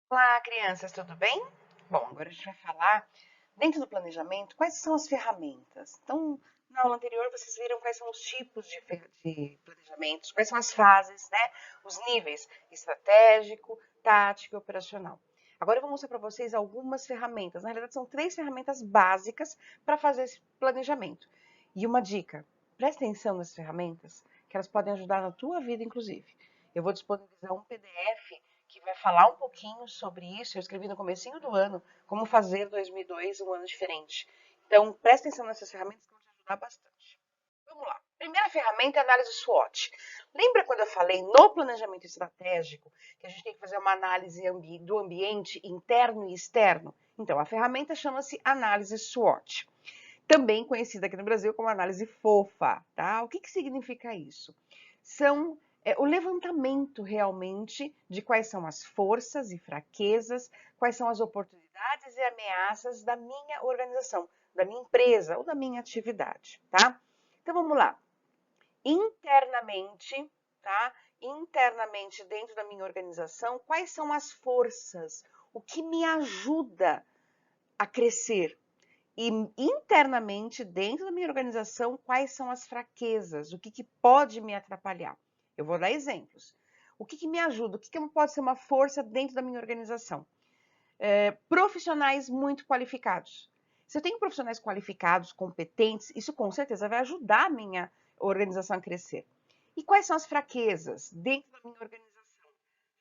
Olá, crianças, tudo bem? Bom, agora a gente vai falar, dentro do planejamento, quais são as ferramentas. Então, na aula anterior, vocês viram quais são os tipos de planejamentos, quais são as fases, né? Os níveis estratégico, tático e operacional. Agora eu vou mostrar para vocês algumas ferramentas. Na realidade, são 3 ferramentas básicas para fazer esse planejamento. E uma dica, presta atenção nessas ferramentas, que elas podem ajudar na tua vida, inclusive. Eu vou disponibilizar um PDF que vai falar um pouquinho sobre isso. Eu escrevi no comecinho do ano, como fazer 2002 um ano diferente. Então, presta atenção nessas ferramentas que vão te ajudar bastante. Vamos lá. Primeira ferramenta é a análise SWOT. Lembra quando eu falei no planejamento estratégico que a gente tem que fazer uma análise do ambiente interno e externo? Então, a ferramenta chama-se análise SWOT, também conhecida aqui no Brasil como análise fofa, tá? O que significa isso? São o levantamento realmente de quais são as forças e fraquezas, quais são as oportunidades e ameaças da minha organização, da minha empresa ou da minha atividade, tá? Então vamos lá. Internamente, tá? Internamente dentro da minha organização, quais são as forças? O que me ajuda a crescer? E internamente, dentro da minha organização, quais são as fraquezas? O que pode me atrapalhar? Eu vou dar exemplos. O que me ajuda? O que pode ser uma força dentro da minha organização? Profissionais muito qualificados. Se eu tenho profissionais qualificados, competentes, isso com certeza vai ajudar a minha organização a crescer. E quais são as fraquezas dentro da minha organização?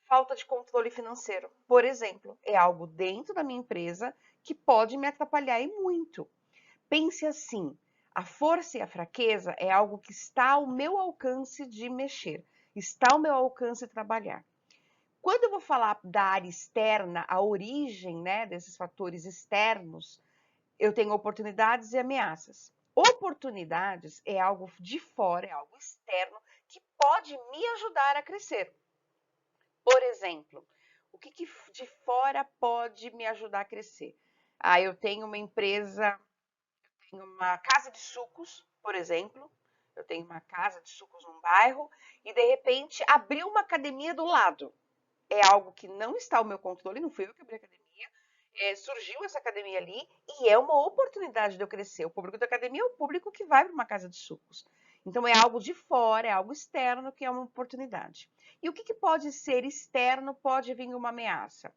Falta de controle financeiro, por exemplo, é algo dentro da minha empresa que pode me atrapalhar e muito. Pense assim, a força e a fraqueza é algo que está ao meu alcance de mexer, está ao meu alcance de trabalhar. Quando eu vou falar da área externa, a origem, né, desses fatores externos, eu tenho oportunidades e ameaças. Oportunidades é algo de fora, é algo externo que pode me ajudar a crescer. Por exemplo, o que de fora pode me ajudar a crescer? Eu tenho uma empresa, tenho uma casa de sucos, por exemplo, eu tenho uma casa de sucos num bairro e de repente abriu uma academia do lado. É algo que não está ao meu controle, não fui eu que abri a academia, surgiu essa academia ali e é uma oportunidade de eu crescer. O público da academia é o público que vai para uma casa de sucos. Então é algo de fora, é algo externo que é uma oportunidade. E o que pode ser externo pode vir uma ameaça?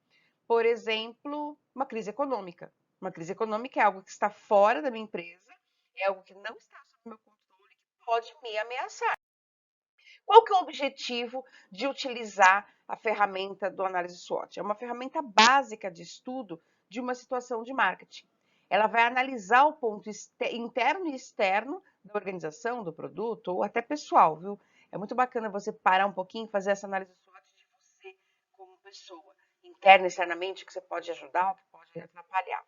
Por exemplo, uma crise econômica. Uma crise econômica é algo que está fora da minha empresa, é algo que não está sob meu controle, que pode me ameaçar. Qual que é o objetivo de utilizar a ferramenta do análise SWOT? É uma ferramenta básica de estudo de uma situação de marketing. Ela vai analisar o ponto interno e externo da organização, do produto, ou até pessoal, viu? É muito bacana você parar um pouquinho e fazer essa análise SWOT de você como pessoa, interna e externamente, o que você pode ajudar, o que pode atrapalhar.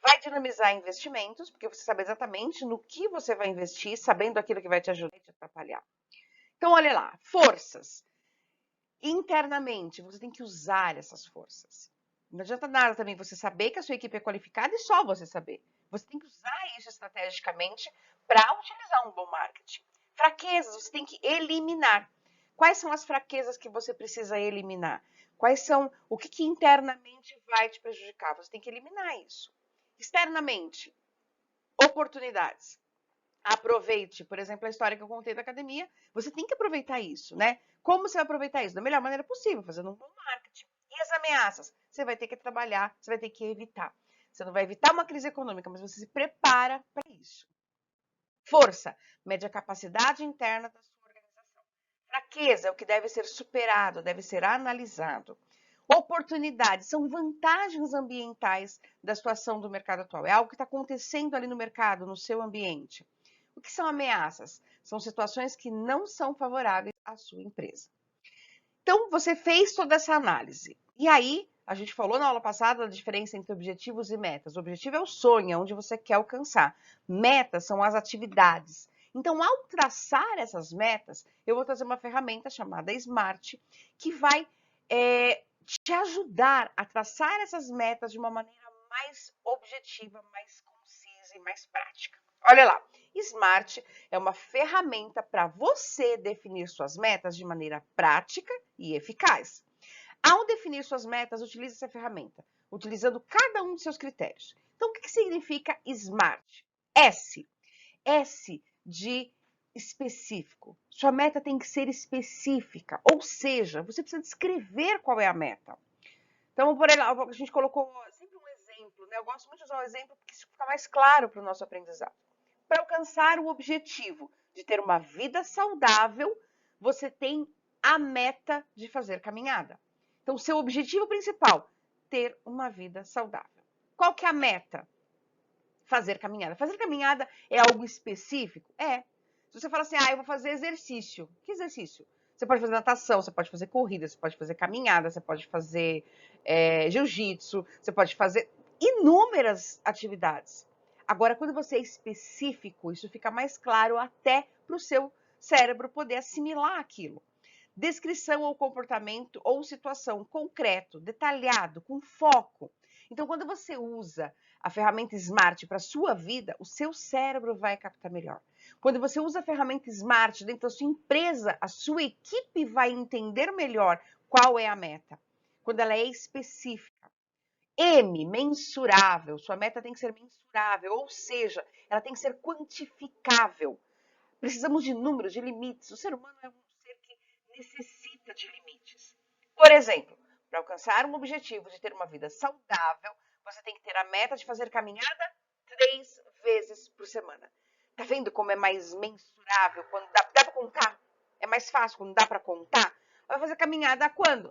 Vai dinamizar investimentos, porque você sabe exatamente no que você vai investir, sabendo aquilo que vai te ajudar e te atrapalhar. Então, olha lá, forças. Internamente, você tem que usar essas forças. Não adianta nada também você saber que a sua equipe é qualificada e só você saber. Você tem que usar isso estrategicamente para utilizar um bom marketing. Fraquezas, você tem que eliminar. Quais são as fraquezas que você precisa eliminar? Quais são, o que internamente vai te prejudicar? Você tem que eliminar isso. Externamente, oportunidades. Aproveite, por exemplo, a história que eu contei da academia, você tem que aproveitar isso, né? Como você vai aproveitar isso? Da melhor maneira possível, fazendo um bom marketing. E as ameaças? Você vai ter que trabalhar, você vai ter que evitar. Você não vai evitar uma crise econômica, mas você se prepara para isso. Força, mede a capacidade interna da sua organização. Fraqueza é o que deve ser superado, deve ser analisado. Oportunidades são vantagens ambientais da situação do mercado atual. É algo que está acontecendo ali no mercado, no seu ambiente. O que são ameaças? São situações que não são favoráveis à sua empresa. Então, você fez toda essa análise. E aí, a gente falou na aula passada da diferença entre objetivos e metas. O objetivo é o sonho, é onde você quer alcançar. Metas são as atividades. Então, ao traçar essas metas, eu vou trazer uma ferramenta chamada Smart, que vai te ajudar a traçar essas metas de uma maneira mais objetiva, mais concisa e mais prática. Olha lá, Smart é uma ferramenta para você definir suas metas de maneira prática e eficaz. Ao definir suas metas, utilize essa ferramenta, utilizando cada um dos seus critérios. Então, o que significa SMART? S. S de específico. Sua meta tem que ser específica, ou seja, você precisa descrever qual é a meta. Então, por exemplo, a gente colocou sempre um exemplo, né? Eu gosto muito de usar um exemplo porque isso fica mais claro para o nosso aprendizado. Para alcançar o objetivo de ter uma vida saudável, você tem a meta de fazer caminhada. Então, seu objetivo principal, ter uma vida saudável. Qual que é a meta? Fazer caminhada. Fazer caminhada é algo específico? É. Se você fala assim, eu vou fazer exercício. Que exercício? Você pode fazer natação, você pode fazer corrida, você pode fazer caminhada, você pode fazer jiu-jitsu, você pode fazer inúmeras atividades. Agora, quando você é específico, isso fica mais claro até para o seu cérebro poder assimilar aquilo. Descrição ou comportamento ou situação concreto, detalhado, com foco. Então, quando você usa a ferramenta Smart para a sua vida, o seu cérebro vai captar melhor. Quando você usa a ferramenta Smart dentro da sua empresa, a sua equipe vai entender melhor qual é a meta. Quando ela é específica. M, mensurável. Sua meta tem que ser mensurável, ou seja, ela tem que ser quantificável. Precisamos de números, de limites. O ser humano é um ser que necessita de limites. Por exemplo, para alcançar um objetivo de ter uma vida saudável, você tem que ter a meta de fazer caminhada 3 vezes por semana. Tá vendo como é mais mensurável? Quando dá para contar? É mais fácil quando dá para contar? Vai fazer caminhada quando?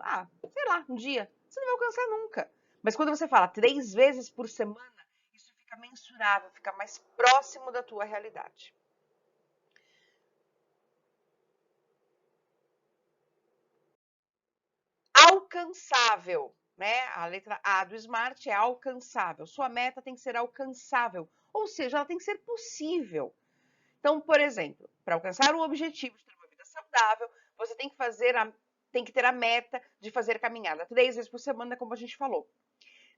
Sei lá, um dia. Você não vai alcançar nunca. Mas quando você fala 3 vezes por semana, isso fica mensurável, fica mais próximo da tua realidade. Alcançável, né? A letra A do Smart é alcançável. Sua meta tem que ser alcançável, ou seja, ela tem que ser possível. Então, por exemplo, para alcançar o objetivo de ter uma vida saudável, você tem que ter a meta de fazer caminhada 3 vezes por semana, como a gente falou.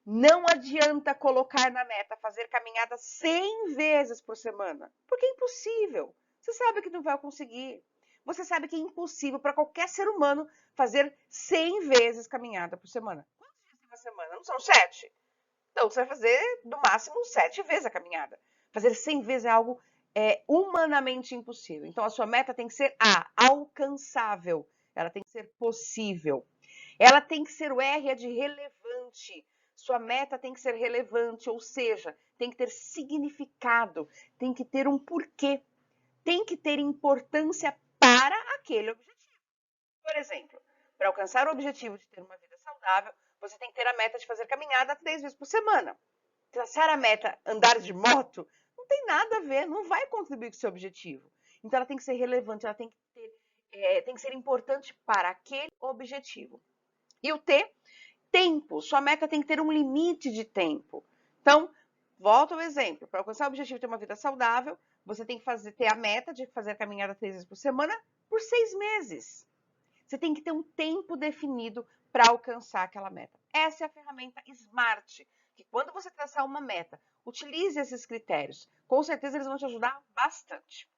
Não adianta colocar na meta fazer caminhada 100 vezes por semana, porque é impossível. Você sabe que não vai conseguir. Você sabe que é impossível para qualquer ser humano fazer 100 vezes caminhada por semana. Quantos dias tem uma semana? Não são 7? Então, você vai fazer, no máximo, 7 vezes a caminhada. Fazer 100 vezes é algo humanamente impossível. Então, a sua meta tem que ser alcançável. Ela tem que ser possível. Ela tem que ser o R de relevante. Sua meta tem que ser relevante, ou seja, tem que ter significado, tem que ter um porquê, tem que ter importância para aquele objetivo. Por exemplo, para alcançar o objetivo de ter uma vida saudável, você tem que ter a meta de fazer caminhada 3 vezes por semana. Traçar a meta andar de moto não tem nada a ver, não vai contribuir com o seu objetivo. Então ela tem que ser relevante, ela tem que ser importante para aquele objetivo. E o T, tempo. Sua meta tem que ter um limite de tempo. Então, volta ao exemplo. Para alcançar o objetivo de ter uma vida saudável, você tem que ter a meta de fazer a caminhada 3 vezes por semana por 6 meses. Você tem que ter um tempo definido para alcançar aquela meta. Essa é a ferramenta Smart, que quando você traçar uma meta, utilize esses critérios. Com certeza eles vão te ajudar bastante.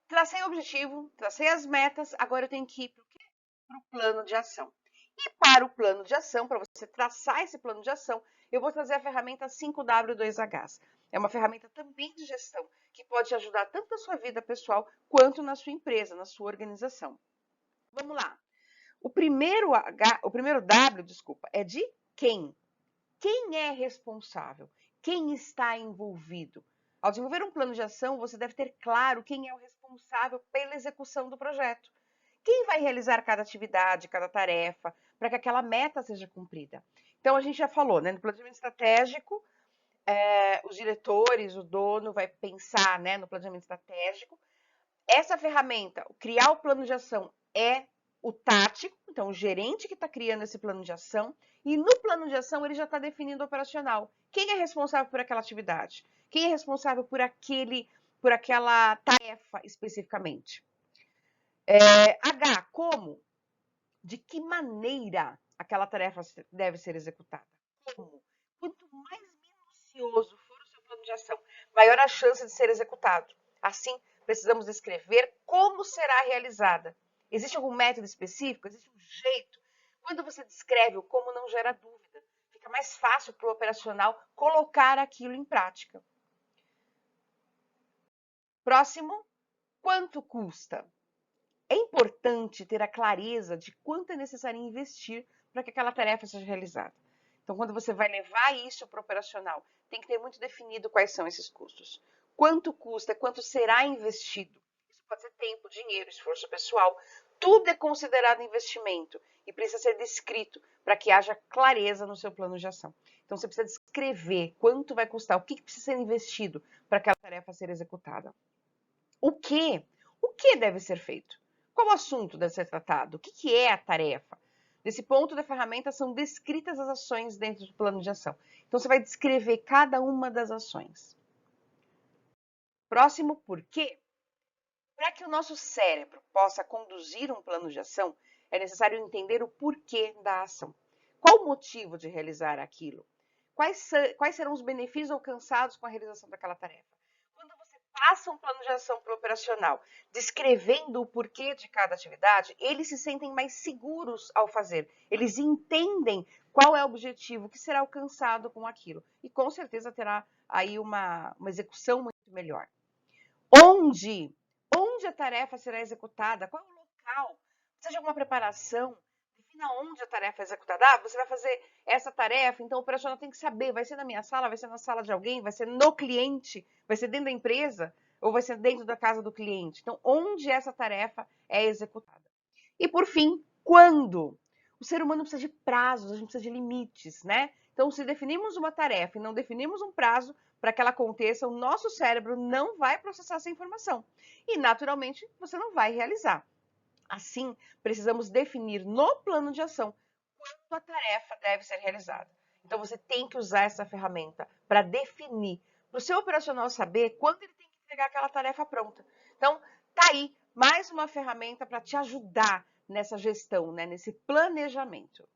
Tracei o objetivo, tracei as metas, agora eu tenho que ir para o quê? Para o plano de ação. E para o plano de ação, para você traçar esse plano de ação, eu vou trazer a ferramenta 5W2Hs. É uma ferramenta também de gestão, que pode ajudar tanto na sua vida pessoal, quanto na sua empresa, na sua organização. Vamos lá. O primeiro W, desculpa, é de quem? Quem é responsável? Quem está envolvido? Ao desenvolver um plano de ação, você deve ter claro quem é o responsável pela execução do projeto. Quem vai realizar cada atividade, cada tarefa, para que aquela meta seja cumprida? Então, a gente já falou, né? No planejamento estratégico, os diretores, o dono vai pensar, né, no planejamento estratégico. Essa ferramenta, criar o plano de ação, é o tático, então o gerente que está criando esse plano de ação, e no plano de ação ele já está definindo o operacional. Quem é responsável por aquela atividade? Quem é responsável por aquela tarefa especificamente? H, como? De que maneira aquela tarefa deve ser executada? Como? Quanto mais minucioso for o seu plano de ação, maior a chance de ser executado. Assim, precisamos descrever como será realizada. Existe algum método específico? Existe um jeito? Quando você descreve o como, não gera dúvida. Fica mais fácil para o operacional colocar aquilo em prática. Próximo, quanto custa? É importante ter a clareza de quanto é necessário investir para que aquela tarefa seja realizada. Então, quando você vai levar isso para o operacional, tem que ter muito definido quais são esses custos. Quanto custa, quanto será investido. Isso pode ser tempo, dinheiro, esforço pessoal. Tudo é considerado investimento e precisa ser descrito para que haja clareza no seu plano de ação. Então, você precisa descrever quanto vai custar, o que precisa ser investido para aquela tarefa ser executada. O que? O que deve ser feito? Qual assunto deve ser tratado? O que é a tarefa? Nesse ponto da ferramenta são descritas as ações dentro do plano de ação. Então, você vai descrever cada uma das ações. Próximo, por quê? Para que o nosso cérebro possa conduzir um plano de ação, é necessário entender o porquê da ação. Qual o motivo de realizar aquilo? Quais serão os benefícios alcançados com a realização daquela tarefa? Quando você passa um plano de ação para o operacional, descrevendo o porquê de cada atividade, eles se sentem mais seguros ao fazer. Eles entendem qual é o objetivo que será alcançado com aquilo. E com certeza terá aí uma execução muito melhor. Onde a tarefa será executada? Qual é o local? Precisa de alguma preparação? Defina onde a tarefa é executada. Ah, você vai fazer essa tarefa, então o operacional tem que saber, vai ser na minha sala, vai ser na sala de alguém, vai ser no cliente, vai ser dentro da empresa ou vai ser dentro da casa do cliente. Então, onde essa tarefa é executada? E por fim, quando? O ser humano precisa de prazos, a gente precisa de limites, né? Então, se definimos uma tarefa e não definimos um prazo para que ela aconteça, o nosso cérebro não vai processar essa informação. E, naturalmente, você não vai realizar. Assim, precisamos definir no plano de ação quando a tarefa deve ser realizada. Então, você tem que usar essa ferramenta para definir, para o seu operacional saber quando ele tem que entregar aquela tarefa pronta. Então, tá aí mais uma ferramenta para te ajudar nessa gestão, né, nesse planejamento.